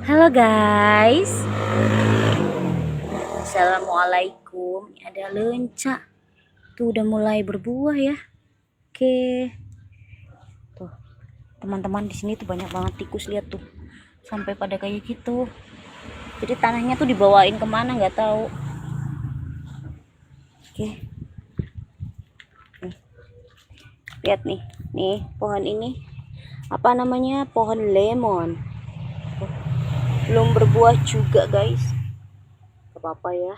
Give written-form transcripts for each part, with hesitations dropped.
Halo guys, assalamualaikum. Ini ada lenca, tuh udah mulai berbuah ya. Oke, tuh teman-teman di sini tuh banyak banget tikus, lihat tuh, sampai pada kayak gitu. Jadi tanahnya tuh dibawain kemana nggak tahu. Oke, lihat nih pohon ini apa namanya, pohon lemon. Belum berbuah juga guys, gak apa-apa ya.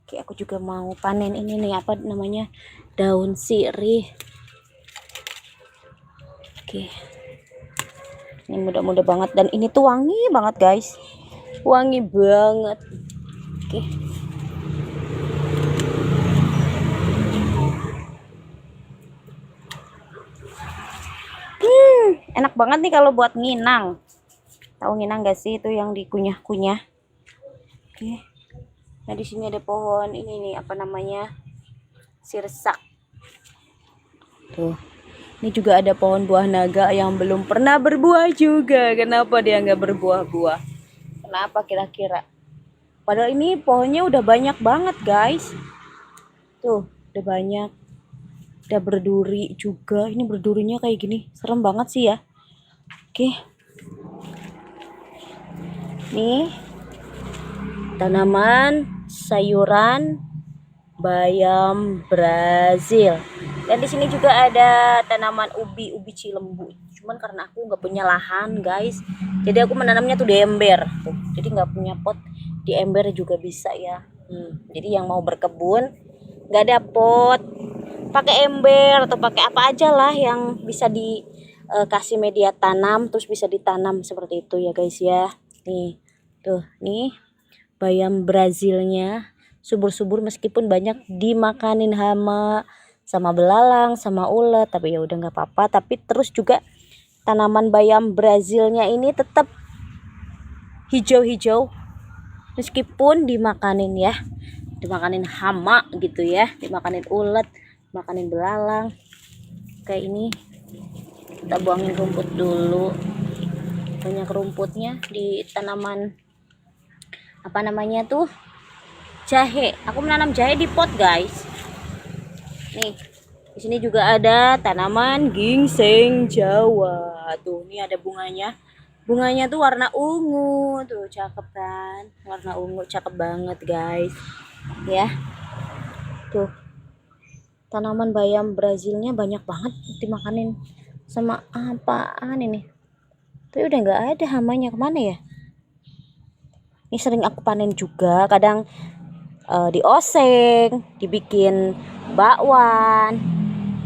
Oke, aku juga mau panen ini nih, apa namanya, daun sirih. Oke, ini mudah-mudah banget, dan ini tuh wangi banget guys, wangi banget. Oke, enak banget nih kalau buat nginang. Tahu nginang gak sih, itu yang dikunyah-kunyah. Oke, nah di sini ada pohon ini nih, apa namanya, sirsak. Tuh, ini juga ada pohon buah naga yang belum pernah berbuah juga. Kenapa dia nggak berbuah-buah? Kenapa kira-kira? Padahal ini pohonnya udah banyak banget guys. Tuh, udah banyak. Udah berduri juga. Ini berdurinya kayak gini. Serem banget sih ya. Oke. Nih, tanaman sayuran bayam Brazil. Dan di sini juga ada tanaman ubi cilembu. Cuman karena aku nggak punya lahan guys, jadi aku menanamnya tuh di ember. Tuh, jadi nggak punya pot, di ember juga bisa ya. Jadi yang mau berkebun nggak ada pot, pakai ember atau pakai apa aja lah yang bisa dikasih media tanam, terus bisa ditanam seperti itu ya guys ya. Nih, tuh nih bayam Brazilnya subur-subur, meskipun banyak dimakanin hama sama belalang sama ulet, tapi ya udah nggak apa-apa. Tapi terus juga tanaman bayam Brazilnya ini tetap hijau-hijau meskipun dimakanin ya, dimakanin hama gitu ya, dimakanin ulet, dimakanin belalang. Kayak ini kita buangin rumput dulu, banyak rumputnya di tanaman apa namanya tuh, jahe. Aku menanam jahe di pot guys. Nih, di sini juga ada tanaman ginseng Jawa. Tuh, ini ada bunganya. Bunganya tuh warna ungu. Tuh, cakep kan? Warna ungu, cakep banget guys. Ya. Tuh. Tanaman bayam Brazilnya banyak banget dimakanin sama apaan ini? Tapi udah nggak ada hamanya, kemana ya? Ini sering aku panen juga, kadang dioseng, dibikin bakwan,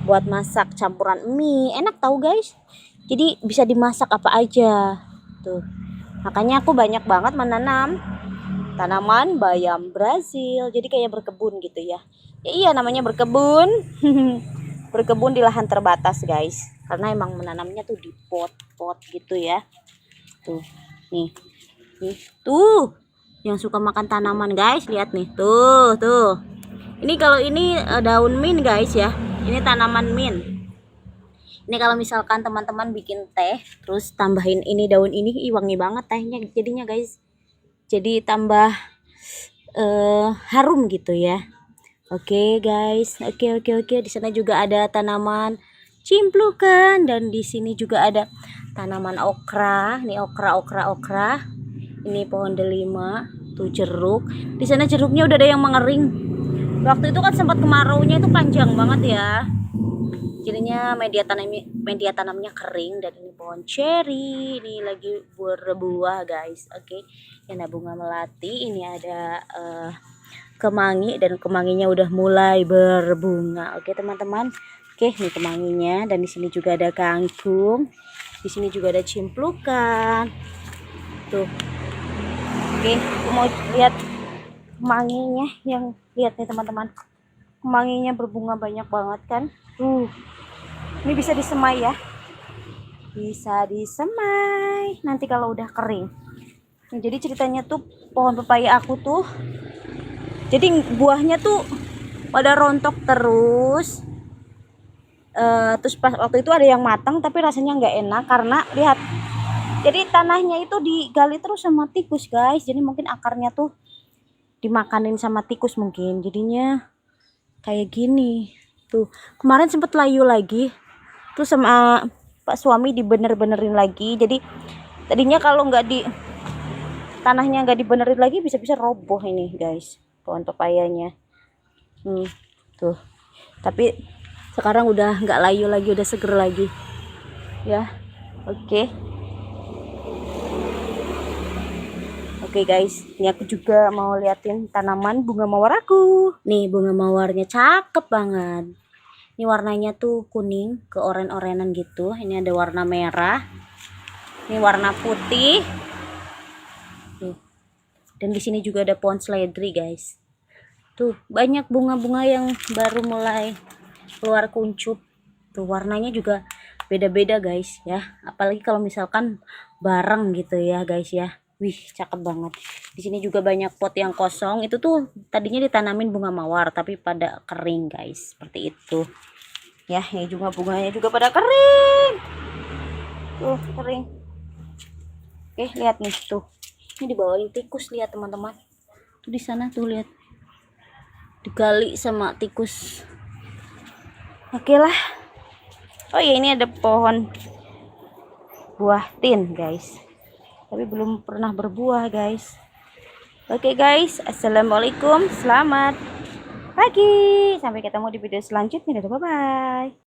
buat masak campuran mie, enak tahu guys. Jadi bisa dimasak apa aja. Tuh. Makanya aku banyak banget menanam tanaman bayam Brazil. Jadi kayak berkebun gitu ya. Ya iya, namanya berkebun. Berkebun di lahan terbatas guys. Karena emang menanamnya tuh di pot-pot gitu ya. Tuh. Nih. Nih, tuh. Yang suka makan tanaman guys, lihat nih. Tuh. Ini kalau ini daun mint guys ya. Ini tanaman mint. Ini kalau misalkan teman-teman bikin teh, terus tambahin ini daun ini, wangi banget tehnya jadinya guys. Jadi tambah harum gitu ya. Oke guys, oke. Di sana juga ada tanaman cimplukan, dan di sini juga ada tanaman okra. Ini okra. Ini pohon delima, tuh jeruk. Di sana jeruknya udah ada yang mengering. Waktu itu kan sempat kemaraunya itu panjang banget ya. Jadinya media tanamnya kering. Dan ini pohon cherry, ini lagi berbuah guys. Oke, ini ada bunga melati, ini ada kemangi, dan kemanginya udah mulai berbunga. Oke teman-teman, oke ini kemanginya. Dan di sini juga ada kangkung, di sini juga ada cimplukan. Tuh, oke, aku mau lihat kemanginya, yang lihat nih teman-teman, kemanginya berbunga banyak banget kan. Tuh, ini bisa disemai ya, bisa disemai nanti kalau udah kering. Nah, jadi ceritanya tuh pohon pepaya aku tuh, jadi buahnya tuh pada rontok terus. Terus pas waktu itu ada yang matang tapi rasanya nggak enak, karena lihat Jadi tanahnya itu digali terus sama tikus guys. Jadi mungkin akarnya tuh dimakanin sama tikus mungkin. Jadinya kayak gini. Tuh, kemarin sempet layu lagi. Terus sama Pak suami dibener-benerin lagi. Jadi tadinya kalau nggak di tanahnya nggak dibenerin lagi bisa-bisa roboh ini guys. Pohon pepayanya. Tuh. Tapi sekarang udah nggak layu lagi, udah seger lagi. Ya. Oke. Oke guys, ini aku juga mau liatin tanaman bunga mawar aku. Nih bunga mawarnya cakep banget. Ini warnanya tuh kuning ke oren-orenan gitu. Ini ada warna merah. Ini warna putih. Tuh. Dan di sini juga ada pohon seledri guys. Tuh banyak bunga-bunga yang baru mulai keluar kuncup. Tuh warnanya juga beda-beda guys ya. Apalagi kalau misalkan bareng gitu ya guys ya. Wih, cakep banget. Di sini juga banyak pot yang kosong. Itu tuh tadinya ditanamin bunga mawar, tapi pada kering, guys. Seperti itu. Ya, ini juga bunganya juga pada kering. Tuh, kering. Oke, lihat nih tuh. Ini dibawain tikus, lihat teman-teman. Tuh di sana tuh lihat. Digali sama tikus. Oke lah. Oh ya, ini ada pohon buah tin, guys. Tapi belum pernah berbuah guys. Oke guys, assalamualaikum, selamat pagi, sampai ketemu di video selanjutnya. Bye bye.